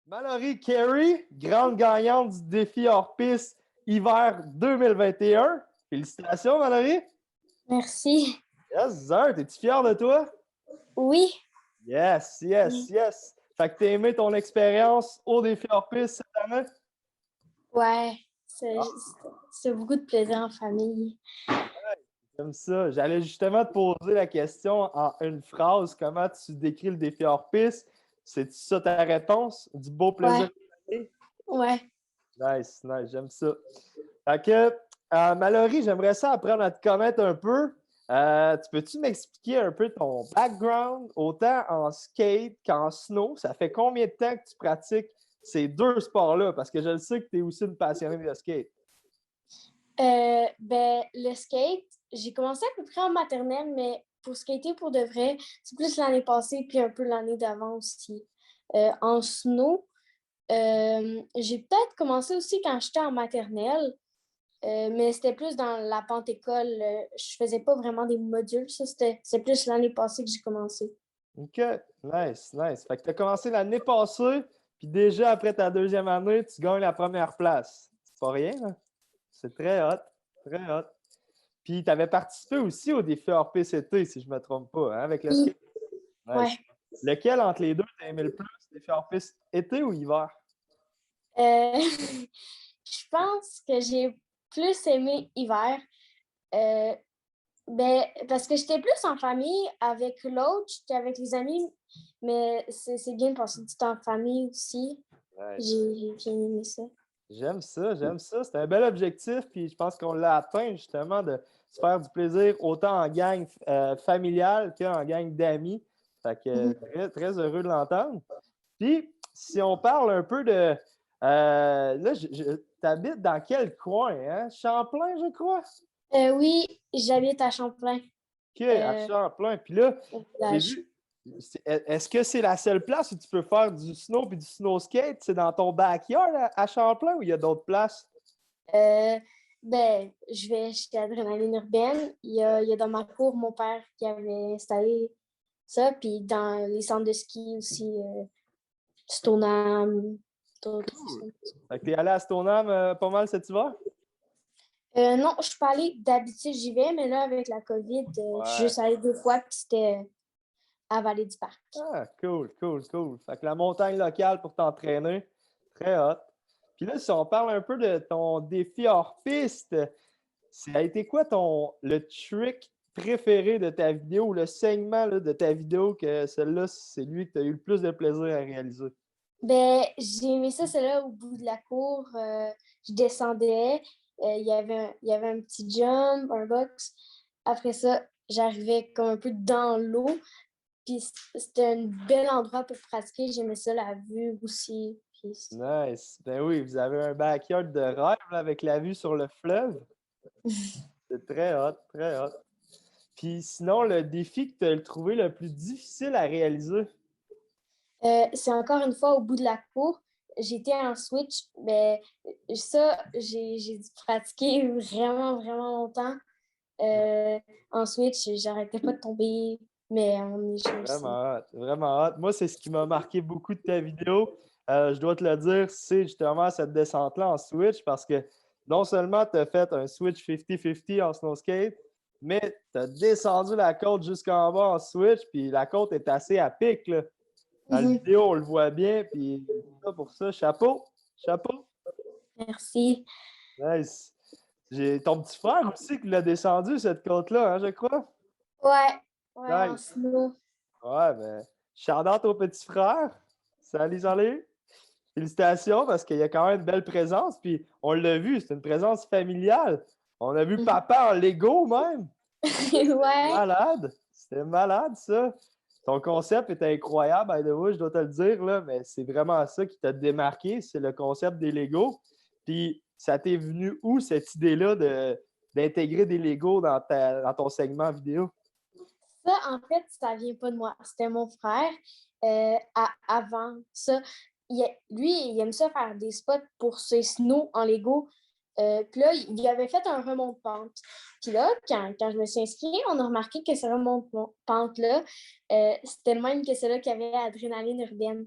Mallory Carey, grande gagnante du défi hors piste hiver 2021. Félicitations, Mallory. Merci. Yes, sir. T'es-tu fier de toi? Oui. Yes, yes, yes. Fait que t'as aimé ton expérience au défi hors piste cette année? Ouais. C'est beaucoup de plaisir en famille. J'aime ça. J'allais justement te poser la question en une phrase. Comment tu décris le défi hors piste? C'est ça ta réponse? Du beau plaisir Ouais. de l'année? Ouais. Nice, nice, j'aime ça. Fait que, Mallory, j'aimerais ça apprendre à te connaître un peu. Tu peux-tu m'expliquer un peu ton background, autant en skate qu'en snow? Ça fait combien de temps que tu pratiques ces deux sports-là? Parce que je le sais que tu es aussi une passionnée de skate. Le skate, j'ai commencé à peu près en maternelle, mais pour skater pour de vrai, c'est plus l'année passée puis un peu l'année d'avant aussi. En snow, j'ai peut-être commencé aussi quand j'étais en maternelle, mais c'était plus dans la pente école. Je faisais pas vraiment des modules, ça, c'est plus l'année passée que j'ai commencé. OK, nice, nice. Fait que tu as commencé l'année passée, puis déjà après ta deuxième année, tu gagnes la première place. C'est pas rien, hein? C'est très hot, très hot. Puis tu avais participé aussi au défi hors PCT, si je ne me trompe pas, hein, avec le skate. Ouais. Nice. Lequel entre les deux t'as aimé le plus, défi hors piste, été ou hiver? Euh, je pense que j'ai plus aimé hiver. Euh, parce que j'étais plus en famille avec l'autre qu'avec les amis, mais c'est bien de passer du temps en famille aussi. Nice. J'ai bien aimé ça. J'aime ça, j'aime ça. C'est un bel objectif, puis je pense qu'on l'a atteint justement de se faire du plaisir autant en gang familiale qu'en gang d'amis. Fait que très, très heureux de l'entendre. Puis, si on parle un peu de. Là, t'habites dans quel coin, hein? Champlain, je crois? Oui, j'habite à Champlain, OK, à Champlain. Puis là, au j'ai village. vu. Est-ce que c'est la seule place où tu peux faire du snow et du snow skate? C'est dans ton backyard à Champlain ou il y a d'autres places? Euh, je vais chez Adrénaline Urbaine. Il y a dans ma cour mon père qui avait installé ça, puis dans les centres de ski aussi, Stoneham, d'autres. Cool. Fait que t'es allé à Stoneham pas mal cet hiver? Non, je suis pas allée. D'habitude, j'y vais, mais là, avec la COVID, je suis Ouais. juste allée 2 fois, puis c'était à Vallée du Parc. Ah, cool, cool, cool. Fait que la montagne locale pour t'entraîner, très hot. Puis là, si on parle un peu de ton défi hors piste, ça a été quoi le trick préféré de ta vidéo ou le segment là, de ta vidéo que celle-là, c'est lui que tu as eu le plus de plaisir à réaliser? J'ai aimé ça, c'est là au bout de la cour. Je descendais, il y avait un petit jump, un box. Après ça, j'arrivais comme un peu dans l'eau. Puis c'était un bel endroit pour pratiquer. J'aimais ça, la vue aussi. Puis Nice. Ben oui, vous avez un backyard de rêve là, avec la vue sur le fleuve. C'est très hot, très hot. Puis sinon, le défi que tu as trouvé le plus difficile à réaliser? c'est encore une fois au bout de la cour. J'étais en switch, mais ça, j'ai dû pratiquer vraiment, vraiment longtemps. En switch, j'arrêtais pas de tomber, mais on est réussi. Vraiment hot, vraiment hot. Moi, c'est ce qui m'a marqué beaucoup de ta vidéo. Je dois te le dire, c'est justement cette descente-là en switch parce que non seulement tu as fait un switch 50-50 en snow skate, mais tu as descendu la côte jusqu'en bas en switch, puis la côte est assez à pic, là. Dans la vidéo, on le voit bien, puis ça pour ça, chapeau, chapeau. Merci. Nice. J'ai ton petit frère aussi qui l'a descendu, cette côte-là, hein, je crois. Ouais, ouais, en Nice. snow. Ouais, ben, shout-out au petit frère. Salut, salut. Félicitations parce qu'il y a quand même une belle présence. Puis on l'a vu, c'est une présence familiale. On a vu papa en Lego même. Ouais. Malade. C'était malade, ça. Ton concept est incroyable, by the way, je dois te le dire, là, mais c'est vraiment ça qui t'a démarqué, c'est le concept des Legos. Puis ça t'est venu où cette idée-là d'intégrer des Legos dans ton segment vidéo? Ça, en fait, ça vient pas de moi. C'était mon frère. Avant ça, lui, il aime ça faire des spots pour ses snow en Lego. Puis là, il avait fait un remonte-pente. Puis là, quand je me suis inscrite, on a remarqué que ce remonte-pente-là, c'était le même que celui qu'il y avait à Adrénaline Urbaine.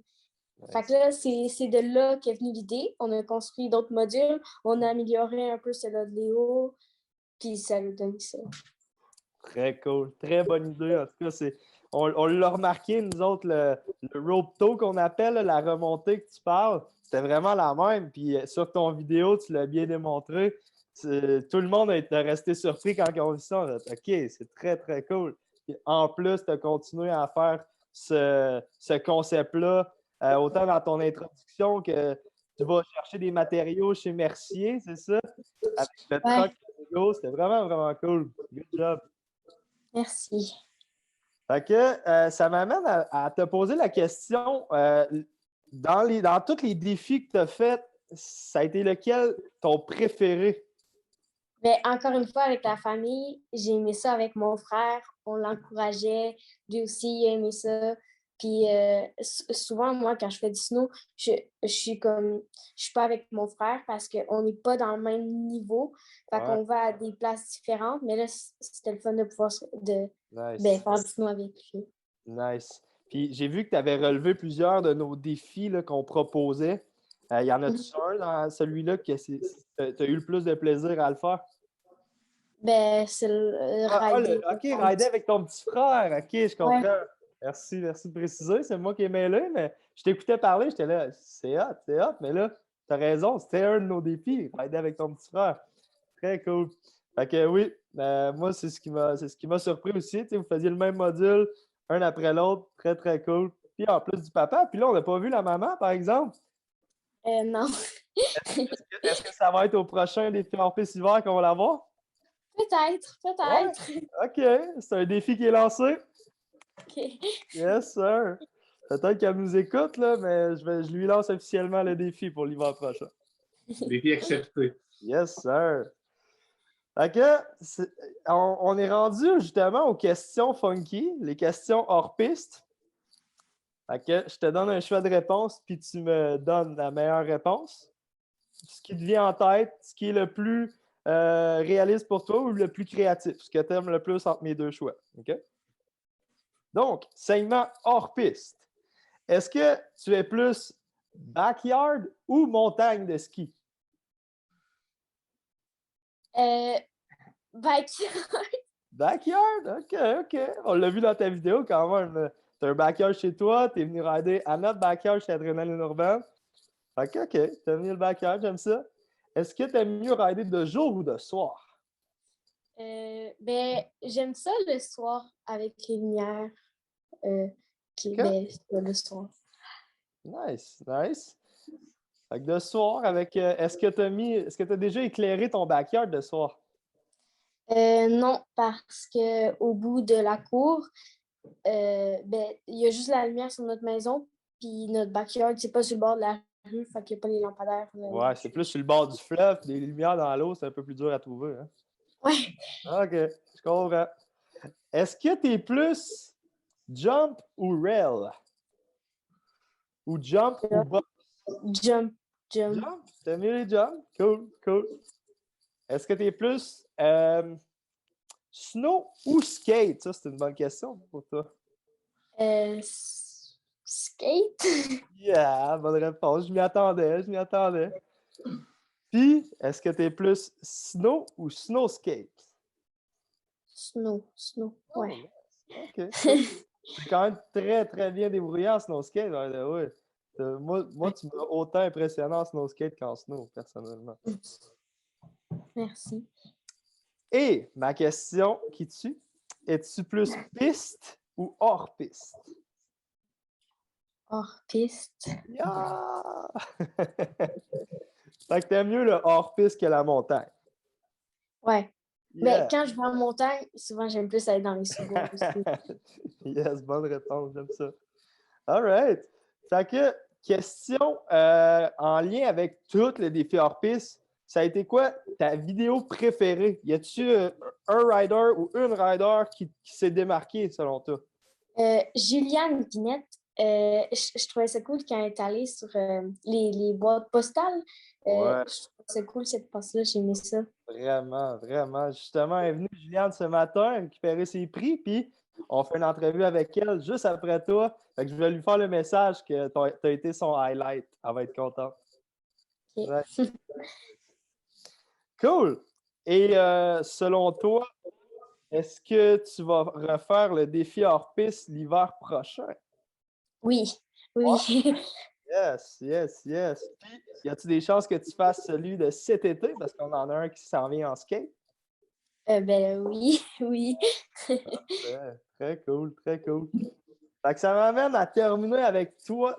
Fait que là, c'est de là qu'est venue l'idée. On a construit d'autres modules, on a amélioré un peu celui de Léo, puis ça nous donne ça. Très cool. Très bonne idée. En tout cas, on l'a remarqué, nous autres, le rope tow qu'on appelle, là, la remontée que tu parles, c'était vraiment la même. Puis sur ton vidéo, tu l'as bien démontré. Tout le monde est resté surpris quand ils ont vu ça. On a dit, OK, c'est très, très cool. Puis en plus, tu as continué à faire ce concept-là, autant dans ton introduction que tu vas chercher des matériaux chez Mercier, c'est ça? Avec le Ouais, truck Lego, c'était vraiment, vraiment cool. Good job. merci. Fait que ça m'amène à te poser la question, dans tous les défis que tu as faits, ça a été lequel ton préféré? Mais encore une fois, avec la famille, j'ai aimé ça avec mon frère. On l'encourageait. Lui aussi, il a aimé ça. Puis souvent, moi, quand je fais du snow, je suis je suis pas avec mon frère parce qu'on n'est pas dans le même niveau. Fait Ouais, qu'on va à des places différentes. Mais là, c'était le fun de pouvoir nice, faire du snow avec lui. nice. Puis j'ai vu que tu avais relevé plusieurs de nos défis là, qu'on proposait. Y en a-tu un dans celui-là que tu as eu le plus de plaisir à le faire? Ben, c'est le rider. OK, rider avec ton petit frère. OK, je Ouais. comprends. Merci de préciser. C'est moi qui ai mêlé, mais je t'écoutais parler, j'étais là, c'est hot, mais là, t'as raison, c'était un de nos défis, rider avec ton petit frère. Très cool. Fait que oui, moi, c'est ce qui m'a surpris aussi. Tu sais, vous faisiez le même module, un après l'autre. Très, très cool. Puis en plus du papa, puis là, on n'a pas vu la maman, par exemple. Non. Est-ce que ça va être au prochain défi hors piste hiver qu'on va l'avoir? Peut-être, Ouais, peut-être. OK. C'est un défi qui est lancé. OK. Yes, sir. Peut-être qu'elle nous écoute, là, mais je lui lance officiellement le défi pour l'hiver prochain. Défi accepté. Yes, sir. Fait que, on est rendu justement aux questions funky, les questions hors piste. Fait que je te donne un choix de réponse, puis tu me donnes la meilleure réponse. Ce qui te vient en tête, ce qui est le plus réaliste pour toi ou le plus créatif, ce que tu aimes le plus entre mes deux choix. OK? Donc, segment hors piste. Est-ce que tu es plus backyard ou montagne de ski? Backyard. Backyard? OK, OK. On l'a vu dans ta vidéo quand même. Tu as un backyard chez toi, tu es venu rider à notre backyard chez Adrénaline Urbaine. OK, OK. Tu es venu le backyard, j'aime ça. Est-ce que tu aimes mieux rider de jour ou de soir? Ben, j'aime ça le soir avec les lumières. OK. Ben, c'est le soir. Nice, nice. Fait que de soir, avec. Est-ce que tu as déjà éclairé ton backyard de soir? Non, parce que au bout de la cour, ben, il y a juste la lumière sur notre maison, puis notre backyard, c'est pas sur le bord de la rue, fait qu'il n'y a pas les lampadaires. Ouais, c'est plus sur le bord du fleuve, des lumières dans l'eau, c'est un peu plus dur à trouver. Hein? Ouais. OK, je comprends. Est-ce que tu es plus jump ou rail? Ou jump ou box? Jump, jump. Jump? T'aimes mieux les jumps? Cool, cool. Est-ce que tu es plus snow ou skate? Ça, c'est une bonne question pour toi. Skate. Yeah, bonne réponse. Je m'y attendais, je m'y attendais. Puis, est-ce que tu es plus snow ou snow skate? Snow, snow, ouais. Oh, OK, cool. C'est quand même très, très bien débrouillé en snow skate. Ouais. Moi, tu m'as autant impressionné en snow skate qu'en snow, personnellement. Merci. Et ma question qui tue, es-tu plus piste ou hors piste? Hors piste. Yeah! Fait que t'aimes mieux le hors piste que la montagne. Ouais. Mais Yeah! quand je vais en montagne, souvent j'aime plus aller dans les sous-bois aussi. Yes, bonne réponse, j'aime ça. All right. Fait que, question en lien avec tous les défis hors piste, ça a été quoi ta vidéo préférée? Y a-tu un rider ou une rider qui s'est démarqué selon toi? Juliane Pinette, je trouvais ça cool quand elle est allée sur les boîtes postales. Ouais. Je trouvais ça cool cette passe-là, j'ai aimé ça. Vraiment, vraiment. Justement, elle est venue, Juliane, ce matin, récupérer ses prix, puis on fait une entrevue avec elle juste après toi. Fait que je vais lui faire le message que tu as été son highlight. Elle va être contente. Ok. Ouais. Cool! Et selon toi, est-ce que tu vas refaire le défi hors-piste l'hiver prochain? Oui, oui. Yes, yes, yes. Puis, y a-t-il des chances que tu fasses celui de cet été? Parce qu'on en a un qui s'en vient en skate. Ben oui, oui. Ouais, très cool, très cool. Fait que ça m'amène à terminer avec toi,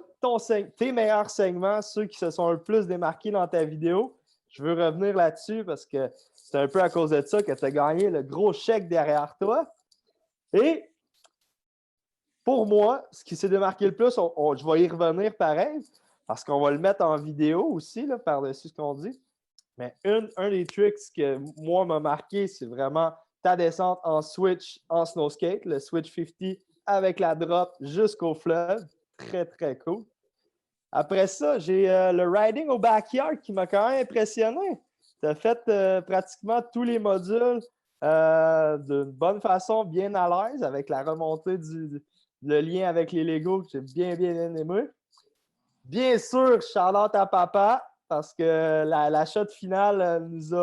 tes meilleurs segments, ceux qui se sont le plus démarqués dans ta vidéo. Je veux revenir là-dessus parce que c'est un peu à cause de ça que tu as gagné le gros chèque derrière toi. Et pour moi, ce qui s'est démarqué le plus, je vais y revenir pareil, parce qu'on va le mettre en vidéo aussi, là, par-dessus ce qu'on dit. Mais un des tricks que moi m'a marqué, c'est vraiment ta descente en switch, en snow skate, le switch 50 avec la drop jusqu'au fleuve. Très, très cool. Après ça, j'ai le riding au backyard qui m'a quand même impressionné. Tu as fait pratiquement tous les modules d'une bonne façon, bien à l'aise, avec la remontée le lien avec les Legos que j'ai bien, bien aimé. Bien sûr, shout-out à papa, parce que la shot finale nous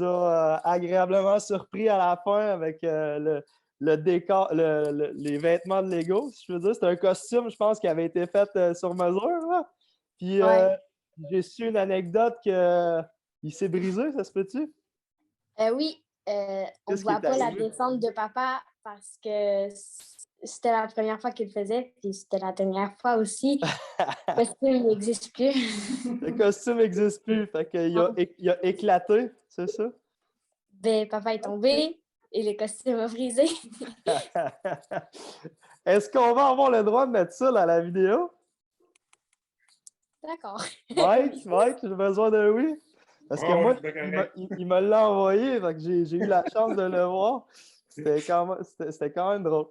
a agréablement surpris à la fin avec le décor, les vêtements de Lego, si je veux dire. C'est un costume, je pense, qui avait été fait sur mesure, là. Puis Ouais. j'ai su une anecdote qu'il s'est brisé, ça se peut-tu? Oui, on ne Qu'est-ce qui voit est pas la arrivé? descente de papa parce que c'était la première fois qu'il le faisait, puis c'était la dernière fois aussi. Parce qu'il n'existe plus. Le costume n'existe plus, fait qu'il il a éclaté, c'est ça? Ben, papa est tombé et le costume a brisé. Est-ce qu'on va avoir le droit de mettre ça dans la vidéo? D'accord. Mike, j'ai besoin d'un oui. Parce que Oh, moi, c'est correct. il me l'a envoyé, fait que j'ai eu la chance de le voir. C'était quand même drôle.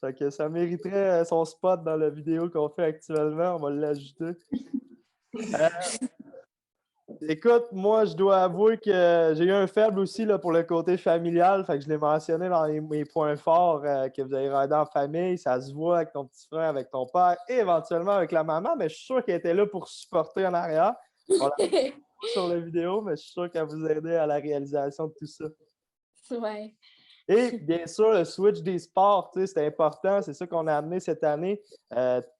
Fait que ça mériterait son spot dans la vidéo qu'on fait actuellement. On va l'ajouter. Écoute, moi, je dois avouer que j'ai eu un faible aussi là, pour le côté familial. Fait que je l'ai mentionné dans mes points forts que vous avez regardé en famille. Ça se voit avec ton petit frère, avec ton père et éventuellement avec la maman, mais je suis sûr qu'elle était là pour supporter en arrière. On l'a pas sur la vidéo, mais je suis sûr qu'elle vous aidait à la réalisation de tout ça. Ouais. Et bien sûr, le switch des sports, tu sais, c'était important. C'est ça qu'on a amené cette année. Tu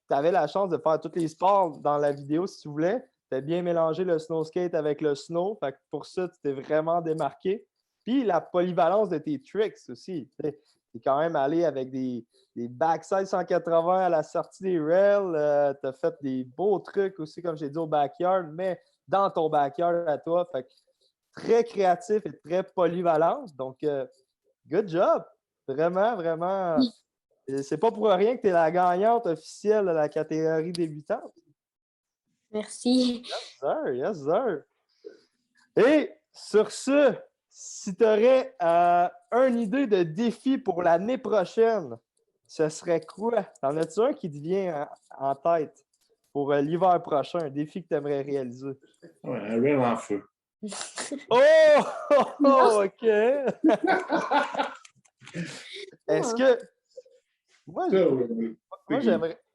avais la chance de faire tous les sports dans la vidéo si tu voulais. Tu as bien mélangé le snow skate avec le snow. Fait que pour ça, tu t'es vraiment démarqué. Puis la polyvalence de tes tricks aussi. Tu es quand même allé avec des backside 180 à la sortie des rails. Tu as fait des beaux trucs aussi, comme j'ai dit, au backyard, mais dans ton backyard à toi. Fait que très créatif et très polyvalent. Donc, good job! Vraiment, vraiment. C'est pas pour rien que tu es la gagnante officielle de la catégorie débutante. Merci. Yes, sir, yes, sir. Et sur ce, si tu aurais une idée de défi pour l'année prochaine, ce serait quoi? T'en as-tu un qui te vient en tête pour l'hiver prochain, un défi que tu aimerais réaliser? Ouais, un rail en feu. Oh! Non. OK! Est-ce que. Moi, Ça, oui.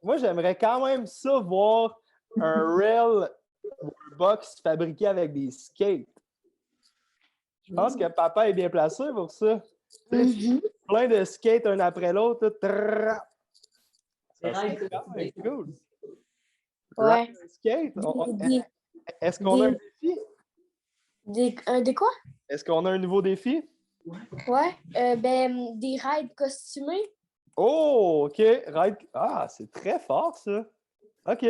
Moi, j'aimerais quand même ça voir un rail box fabriqué avec des skates. Je pense que papa est bien placé pour ça. Tu sais, Mhm. plein de skates un après l'autre. Ça serait quand même cool. Ouais. Ride skate. Des, Est-ce qu'on a un des, défi? des quoi? Est-ce qu'on a un nouveau défi? Ouais. Ben, des rides costumés. Oh, OK. Ride. Ah, c'est très fort, ça. OK.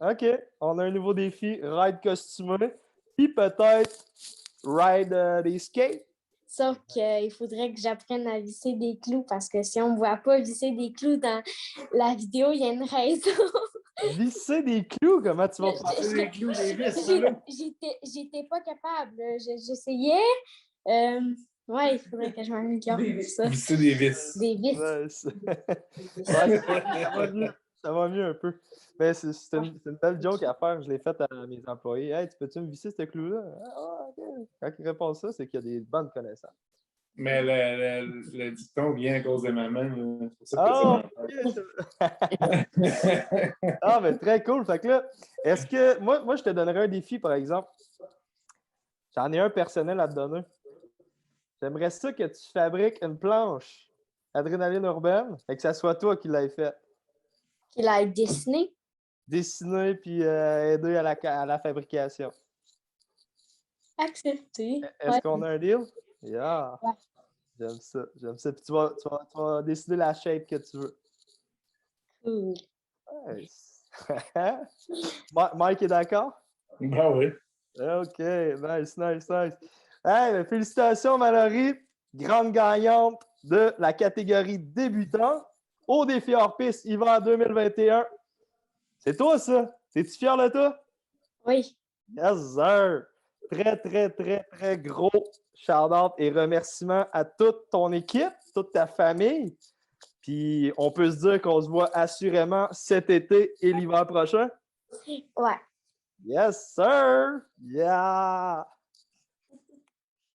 OK. On a un nouveau défi. Ride costumé. Puis peut-être ride des skates. Sauf qu'il faudrait que j'apprenne à visser des clous parce que si on ne voit pas visser des clous dans la vidéo, il y a une raison. Visser des clous, comment tu vas faire? C'est des clous, des vis, ça, là. J'étais pas capable. J'essayais. Ouais, il faudrait que je m'améliore pour ça. Visser des vis. Des vis. Ouais, ouais, ça va mieux. Ça va mieux un peu. Mais c'est une belle joke à faire. Je l'ai faite à mes employés. Hey, tu peux-tu me visser ce clou-là? Ah, OK. Quand ils répondent ça, c'est qu'il y a des bonnes connaissances. Mais le dicton vient à cause de maman. Là. C'est pour Oh, ça que c'est ok. Ah, mais très cool. Fait que là, est-ce que. Moi, je te donnerais un défi, par exemple. J'en ai un personnel à te donner. J'aimerais ça que tu fabriques une planche adrénaline urbaine et que ça soit toi qui l'aies fait. Qu'il a dessiné. Dessiner puis aider à la fabrication. Accepté. Est-ce Ouais. qu'on a un deal? Yeah! Ouais. J'aime ça. J'aime ça. Puis tu vas décider la shape que tu veux. Cool. Nice. Mike est d'accord? Ben oui. OK. Nice, nice, nice. Hey, ben, félicitations, Mallory. Grande gagnante de la catégorie débutant au défi hors-piste hiver 2021. C'est toi, ça? Es-tu fier de toi? Oui. Yes, sir! Très, très, très, très gros shout-out et remerciements à toute ton équipe, toute ta famille. Puis on peut se dire qu'on se voit assurément cet été et l'hiver prochain. Ouais. Yes, sir! Yeah!